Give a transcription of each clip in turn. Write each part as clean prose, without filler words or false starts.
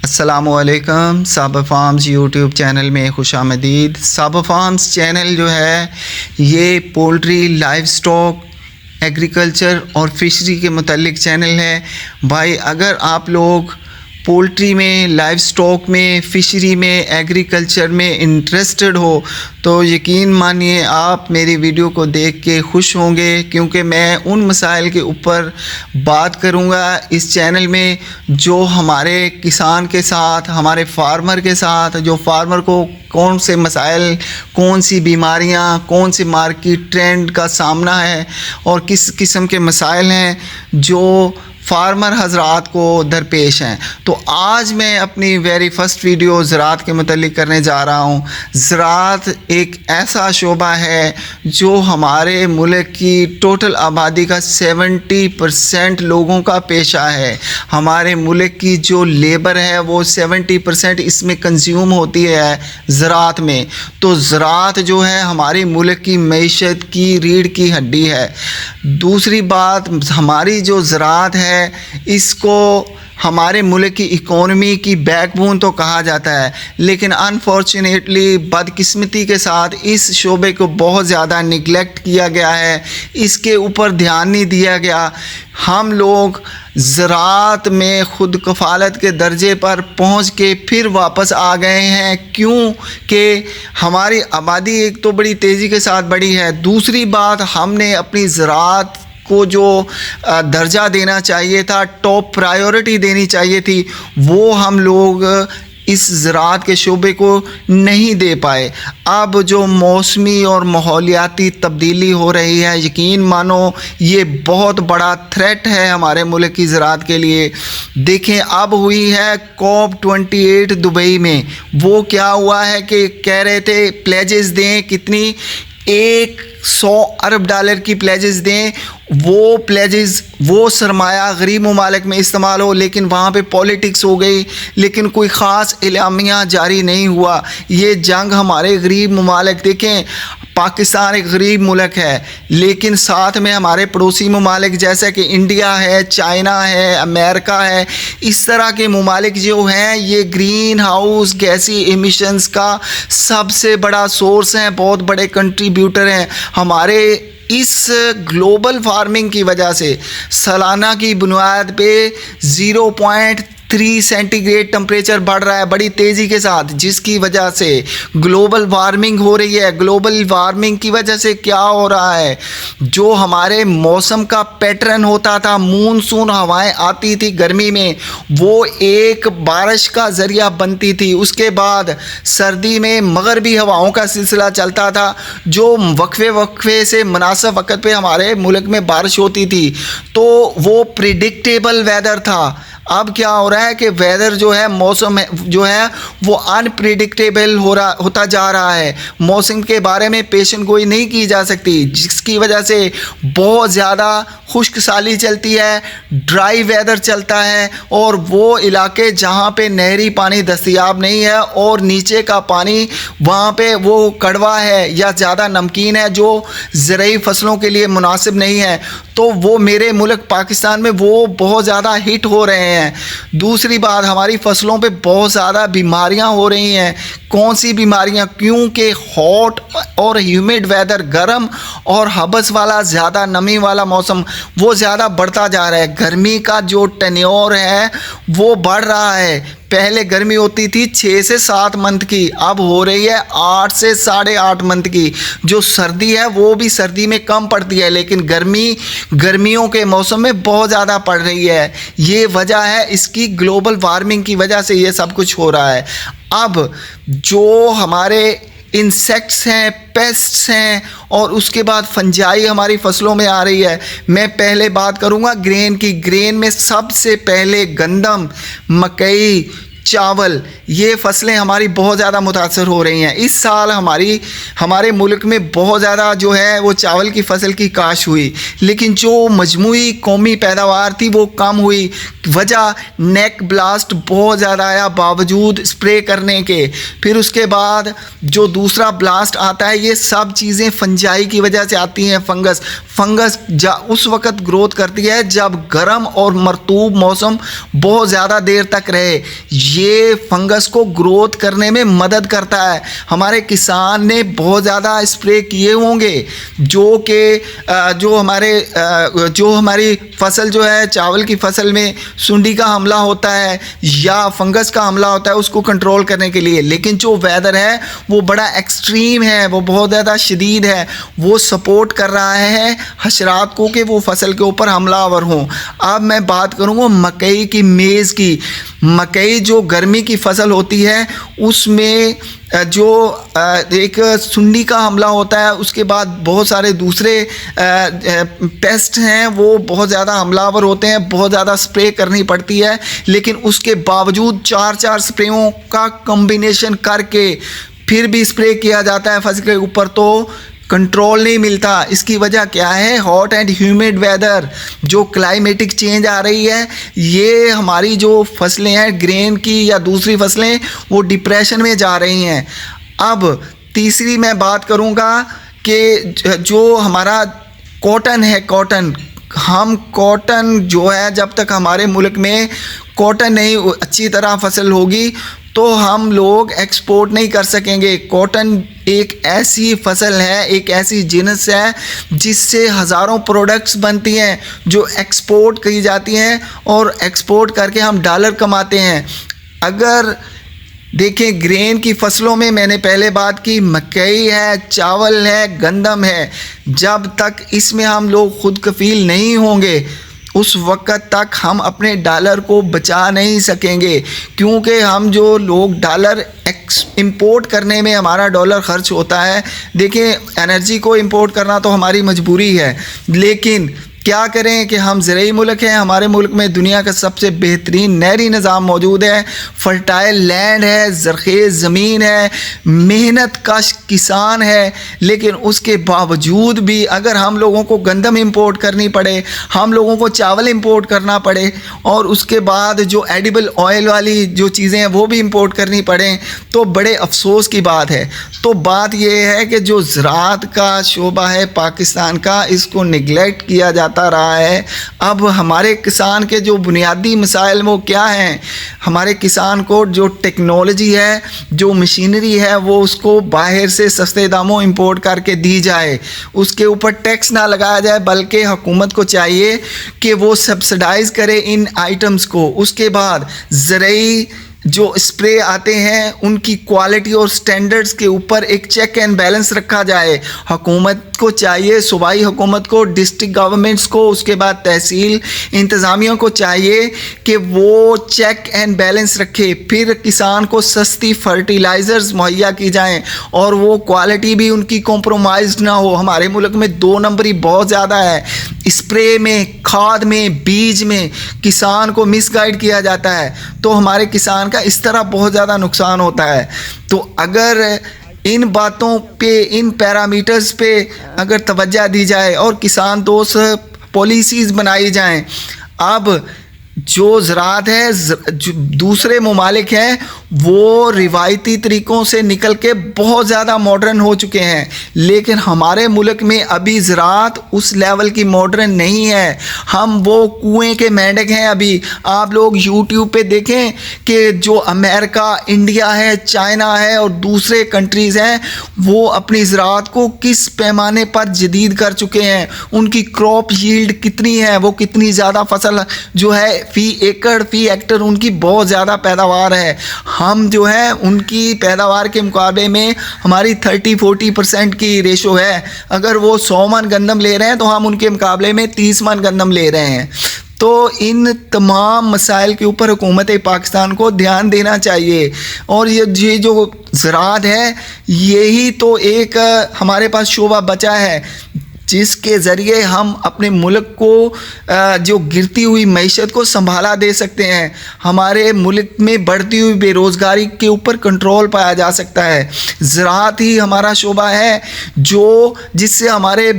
अस्सलामुअलैकुम। साबा farms YouTube channel में खुशामदीद। साबा फार्म्स चैनल जो है ये पोल्ट्री, लाइव स्टॉक, एग्रीकल्चर और फिशरी के मुतल्लिक चैनल है। भाई अगर आप लोग पोल्ट्री में, लाइव स्टॉक में, फ़िशरी में, एग्रीकल्चर में इंटरेस्टेड हो तो यकीन मानिए आप मेरी वीडियो को देख के खुश होंगे, क्योंकि मैं उन मसाइल के ऊपर बात करूंगा इस चैनल में जो हमारे किसान के साथ, हमारे फार्मर के साथ, जो फार्मर को कौन से मसाइल, कौन सी बीमारियां, कौन से मार्केट ट्रेंड का सामना है और किस किस्म के मसाइल हैं जो फार्मर हजरात को दरपेश हैं। तो आज मैं अपनी वेरी फर्स्ट वीडियो ज़राअत के मुतल्लिक करने जा रहा हूँ। ज़राअत एक ऐसा शोबा है जो हमारे मुल्क की टोटल आबादी का 70% लोगों का पेशा है। हमारे मुल्क की जो लेबर है वो 70% इसमें कंज्यूम होती है ज़राअत में। तो ज़राअत जो है हमारी मुल्क की मईशत की रीढ़ की हड्डी है। दूसरी बात, हमारी जो ज़राअत है इसको हमारे मुल्क की इकोनॉमी की बैकबोन तो कहा जाता है, लेकिन अनफॉर्चुनेटली बदकिस्मती के साथ इस शोबे को बहुत ज़्यादा निगलेक्ट किया गया है, इसके ऊपर ध्यान नहीं दिया गया। हम लोग ज़राअत में खुद कफ़ालत के दर्जे पर पहुंच के फिर वापस आ गए हैं, क्योंकि हमारी आबादी एक तो बड़ी तेज़ी के साथ बढ़ी है। दूसरी बात, हमने अपनी ज़राअत को जो दर्जा देना चाहिए था, टॉप प्रायोरिटी देनी चाहिए थी, वो हम लोग इस ज़राअत के शोबे को नहीं दे पाए। अब जो मौसमी और माहौलियाती तब्दीली हो रही है, यकीन मानो ये बहुत बड़ा थ्रेट है हमारे मुल्क की ज़राअत के लिए। देखें, अब हुई है COP28 दुबई में। वो क्या हुआ है कि कह रहे थे प्लेजेस दें, कितनी, 100 अरब डॉलर की प्लेजेस दें। वो प्लेजेस, वो सरमाया गरीब ममालिक में इस्तेमाल हो, लेकिन वहाँ पे पॉलिटिक्स हो गई, लेकिन कोई ख़ास इलामिया जारी नहीं हुआ। ये जंग हमारे गरीब ममालिक, देखें पाकिस्तान एक गरीब मुल्क है, लेकिन साथ में हमारे पड़ोसी ममालिक जैसे कि इंडिया है, चाइना है, अमेरिका है, इस तरह के ममालिक जो हैं ये ग्रीन हाउस गैसी एमिशंस का सबसे बड़ा सोर्स हैं, बहुत बड़े कंट्रीब्यूटर हैं। हमारे इस ग्लोबल फार्मिंग की वजह से सालाना की बुनियाद पे 0.3 सेंटीग्रेड टेम्परेचर बढ़ रहा है बड़ी तेज़ी के साथ, जिसकी वजह से ग्लोबल वार्मिंग हो रही है। ग्लोबल वार्मिंग की वजह से क्या हो रहा है, जो हमारे मौसम का पैटर्न होता था, मूनसून हवाएं आती थी गर्मी में, वो एक बारिश का ज़रिया बनती थी। उसके बाद सर्दी में मगरबी हवाओं का सिलसिला चलता था, जो वक्फे वक्फे से मुनासिब वक्त पे हमारे मुल्क में बारिश होती थी, तो वो प्रिडिक्टेबल वेदर था। अब क्या हो रहा है कि वेदर जो है, मौसम जो है वो अनप्रिडिक्टेबल होता जा रहा है। मौसम के बारे में पेशन गोई नहीं की जा सकती, जिसकी वजह से बहुत ज़्यादा खुश्क साली चलती है, ड्राई वेदर चलता है, और वो इलाके जहाँ पे नहरी पानी दस्तयाब नहीं है और नीचे का पानी वहाँ पे वो कड़वा है या ज़्यादा नमकीन है, जो ज़रूरी फसलों के लिए मुनासिब नहीं है, तो वो मेरे मुल्क पाकिस्तान में वो बहुत ज़्यादा हिट हो रहे हैं। दूसरी बात, हमारी फसलों पे बहुत ज़्यादा बीमारियां हो रही हैं। कौन सी बीमारियां? क्योंकि हॉट और ह्यूमिड वेदर, गर्म और हबस वाला, ज़्यादा नमी वाला मौसम वो ज़्यादा बढ़ता जा रहा है। गर्मी का जो टेन्योर है वो बढ़ रहा है। पहले गर्मी होती थी 6 से 7 मंथ की, अब हो रही है 8 से 8.5 मंथ की। जो सर्दी है वो भी सर्दी में कम पड़ती है, लेकिन गर्मियों के मौसम में बहुत ज़्यादा पड़ रही है। ये वजह है इसकी, ग्लोबल वार्मिंग की वजह से ये सब कुछ हो रहा है। अब जो हमारे इंसेक्ट्स हैं, पेस्ट्स हैं, और उसके बाद फंजाई हमारी फसलों में आ रही है। मैं पहले बात करूंगा ग्रेन की। ग्रेन में सबसे पहले गंदम, मकई, चावल, ये फसलें हमारी बहुत ज़्यादा मुतासर हो रही हैं। इस साल हमारे मुल्क में बहुत ज़्यादा जो है वो चावल की फसल की काश हुई, लेकिन जो मजमूई कौमी पैदावार थी वो कम हुई। वजह, नेक ब्लास्ट बहुत ज़्यादा आया बावजूद स्प्रे करने के। फिर उसके बाद जो दूसरा ब्लास्ट आता है, ये सब चीज़ें फंजाई की वजह से आती हैं। फंगस उस वक़्त ग्रोथ करती है जब गर्म और मरतूब मौसम बहुत ज़्यादा देर तक रहे। ये फंगस को ग्रोथ करने में मदद करता है। हमारे किसान ने बहुत ज़्यादा स्प्रे किए होंगे जो हमारी फसल जो है, चावल की फसल में सुंडी का हमला होता है या फंगस का हमला होता है उसको कंट्रोल करने के लिए। लेकिन जो वेदर है वो बड़ा एक्सट्रीम है, वो बहुत ज़्यादा शदीद है, वो सपोर्ट कर रहा है हशरात को कि वो फसल के ऊपर हमलावर हों। अब मैं बात करूँगा मकई की, मेज़ की। मकई जो गर्मी की फसल होती है उसमें जो एक सुंडी का हमला होता है, उसके बाद बहुत सारे दूसरे पेस्ट हैं वो बहुत ज़्यादा हमलावर होते हैं, बहुत ज़्यादा स्प्रे करनी पड़ती है। लेकिन उसके बावजूद 4 स्प्रेयों का कॉम्बिनेशन करके फिर भी स्प्रे किया जाता है फसल के ऊपर, तो कंट्रोल नहीं मिलता। इसकी वजह क्या है? हॉट एंड ह्यूमिड वेदर, जो क्लाइमेटिक चेंज आ रही है, ये हमारी जो फसलें हैं ग्रेन की या दूसरी फसलें, वो डिप्रेशन में जा रही हैं। अब तीसरी मैं बात करूँगा कि जो हमारा कॉटन है, कॉटन जो है, जब तक हमारे मुल्क में कॉटन नहीं अच्छी तरह फसल होगी तो हम लोग एक्सपोर्ट नहीं कर सकेंगे। कॉटन एक ऐसी फसल है, एक ऐसी जिन्स है जिससे हज़ारों प्रोडक्ट्स बनती हैं जो एक्सपोर्ट की जाती हैं और एक्सपोर्ट करके हम डॉलर कमाते हैं। अगर देखें ग्रेन की फसलों में मैंने पहले बात की, मकई है, चावल है, गंदम है, जब तक इसमें हम लोग खुद कफील नहीं होंगे उस वक़्त तक हम अपने डॉलर को बचा नहीं सकेंगे, क्योंकि हम जो लोग डॉलर इंपोर्ट करने में हमारा डॉलर खर्च होता है। देखिए एनर्जी को इंपोर्ट करना तो हमारी मजबूरी है, लेकिन क्या करें कि हम ज़राई मुल्क हैं, हमारे मुल्क में दुनिया का सबसे बेहतरीन नहरी निज़ाम मौजूद है, फर्टाइल लैंड है, ज़रख़ेज़ ज़मीन है, मेहनत कश किसान है, लेकिन उसके बावजूद भी अगर हम लोगों को गंदम इंपोर्ट करनी पड़े, हम लोगों को चावल इंपोर्ट करना पड़े और उसके बाद जो एडिबल ऑयल वाली जो चीज़ें हैं वो भी इंपोर्ट करनी पड़ें, तो बड़े अफसोस की बात है। तो बात यह है कि जो ज़राअत का शोबा है पाकिस्तान का, इसको निगलेक्ट किया जाता रहा है। अब हमारे किसान के जो बुनियादी मसाइल वो क्या हैं? हमारे किसान को जो टेक्नोलॉजी है, जो मशीनरी है, वो उसको बाहर से सस्ते दामों इंपोर्ट करके दी जाए, उसके ऊपर टैक्स ना लगाया जाए, बल्कि हुकूमत को चाहिए कि वो सब्सिडाइज़ करे इन आइटम्स को। उसके बाद ज़राई जो स्प्रे आते हैं उनकी क्वालिटी और स्टैंडर्ड्स के ऊपर एक चेक एंड बैलेंस रखा जाए। हुकूमत को चाहिए, सूबाई हुकूमत को, डिस्ट्रिक्ट गवर्नमेंट्स को, उसके बाद तहसील इंतज़ामिया को चाहिए कि वो चेक एंड बैलेंस रखे। फिर किसान को सस्ती फर्टिलाइज़र्स मुहैया की जाएँ और वो क्वालिटी भी उनकी कॉम्प्रोमाइज़ ना हो। हमारे मुल्क में 2 नंबरी बहुत ज़्यादा है, स्प्रे में, खाद में, बीज में किसान को मिसगाइड किया जाता है, तो हमारे किसान का इस तरह बहुत ज़्यादा नुकसान होता है। तो अगर इन बातों पे, इन पैरामीटर्स पे अगर तवज्जो दी जाए और किसान दोस्त पॉलिसीज़ बनाई जाएं। अब जो ज़राअत है, जो दूसरे ममालिक हैं वो रिवायती तरीक़ों से निकल के बहुत ज़्यादा मॉडर्न हो चुके हैं, लेकिन हमारे मुल्क में अभी ज़राअत उस लेवल की मॉडर्न नहीं है। हम वो कुएं के मेंढक हैं। अभी आप लोग यूट्यूब पे देखें कि जो अमेरिका, इंडिया है, चाइना है और दूसरे कंट्रीज़ हैं, वो अपनी ज़राअत को किस पैमाने पर जदीद कर चुके हैं। उनकी क्रॉप यील्ड कितनी है, वो कितनी ज़्यादा फसल जो है फ़ी एकड़, फ़ी हेक्टर उनकी बहुत ज़्यादा पैदावार है। हम जो है उनकी पैदावार के मुकाबले में हमारी 30-40% की रेशो है। अगर वो 100 मन गंदम ले रहे हैं तो हम उनके मुकाबले में 30 मन गंदम ले रहे हैं। तो इन तमाम मसाइल के ऊपर हुकूमत पाकिस्तान को ध्यान देना चाहिए। और ये जो ज़राअत है, यही तो एक हमारे पास शोबा बचा है जिसके ज़रिए हम अपने मुल्क को जो गिरती हुई मईशत को संभाला दे सकते हैं। हमारे मुल्क में बढ़ती हुई बेरोज़गारी के ऊपर कंट्रोल पाया जा सकता है। ज़राअत ही हमारा शोबा है जिससे हमारे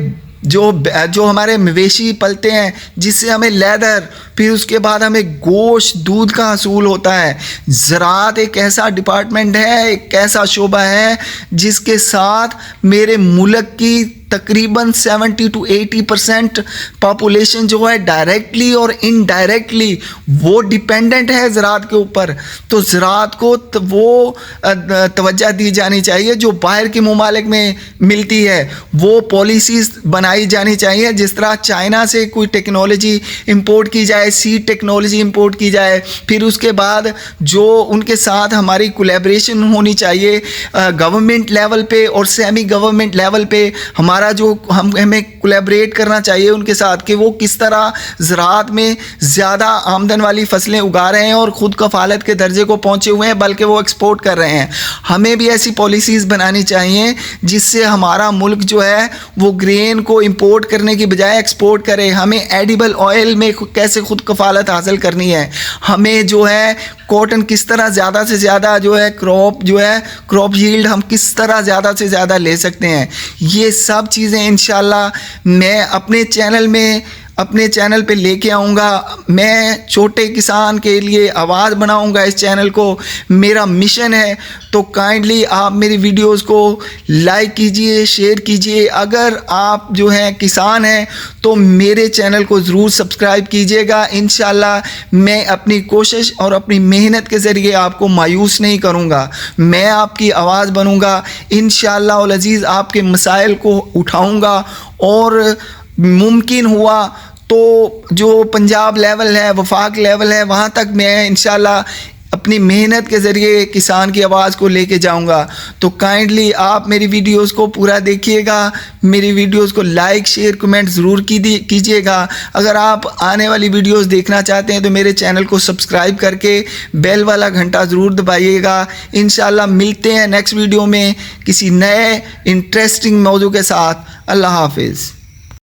जो हमारे मवेशी पलते हैं, जिससे हमें लेदर, फिर उसके बाद हमें गोश्त, दूध का हसूल होता है। ज़राअत एक ऐसा डिपार्टमेंट है, एक ऐसा शोबा है जिसके साथ मेरे मुल्क की तकरीबन 70 to 80% पॉपुलेशन जो है डायरेक्टली और इनडायरेक्टली वो डिपेंडेंट है ज़राअत के ऊपर। तो ज़राअत को वो तवज्जो दी जानी चाहिए जो बाहर के ममालिक में मिलती है, वो पॉलिसीज़ बनाई जानी चाहिए। जिस तरह चाइना से कोई टेक्नोलॉजी इंपोर्ट की जाए, सीड टेक्नोलॉजी इंपोर्ट की जाए, फिर उसके बाद जो उनके साथ हमारी कोलैबोरेशन होनी चाहिए गवर्नमेंट लेवल पे और सेमी गवर्नमेंट लेवल पे। हमारा जो हमें कोलैबोरेट करना चाहिए उनके साथ कि वो किस तरह ज़राअत में ज़्यादा आमदन वाली फसलें उगा रहे हैं और ख़ुद कफ़ालत के दर्जे को पहुँचे हुए हैं, बल्कि वो एक्सपोर्ट कर रहे हैं। हमें भी ऐसी पॉलिसीज़ बनानी चाहिए जिससे हमारा मुल्क जो है वो ग्रेन को इंपोर्ट करने की बजाय एक्सपोर्ट करे। हमें एडिबल ऑयल में कैसे ख़ुद कफ़ालत हासिल करनी है, हमें जो है कॉटन किस तरह ज़्यादा से ज़्यादा जो है क्रॉप यील्ड हम किस तरह ज़्यादा से ज़्यादा ले सकते हैं, ये सब चीज़ें इंशाल्लाह मैं अपने चैनल पे लेके आऊँगा। मैं छोटे किसान के लिए आवाज़ बनाऊँगा इस चैनल को, मेरा मिशन है। तो काइंडली आप मेरी वीडियोस को लाइक कीजिए, शेयर कीजिए। अगर आप जो हैं किसान हैं तो मेरे चैनल को ज़रूर सब्सक्राइब कीजिएगा। इंशाल्लाह मैं अपनी कोशिश और अपनी मेहनत के ज़रिए आपको मायूस नहीं करूँगा, मैं आपकी आवाज़ बनूँगा। इंशाल्लाह अल अज़ीज़ आपके मसाइल को उठाऊँगा और मुमकिन हुआ तो जो पंजाब लेवल है, वफाक लेवल है, वहाँ तक मैं इंशाल्लाह अपनी मेहनत के ज़रिए किसान की आवाज़ को लेके जाऊँगा। तो काइंडली आप मेरी वीडियोस को पूरा देखिएगा, मेरी वीडियोस को लाइक शेयर कमेंट ज़रूर कीजिएगा। अगर आप आने वाली वीडियोस देखना चाहते हैं तो मेरे चैनल को सब्सक्राइब करके बेल वाला घंटा ज़रूर दबाइएगा। इंशाल्लाह मिलते हैं नेक्स्ट वीडियो में किसी नए इंटरेस्टिंग मौजू के साथ। अल्लाह हाफिज़।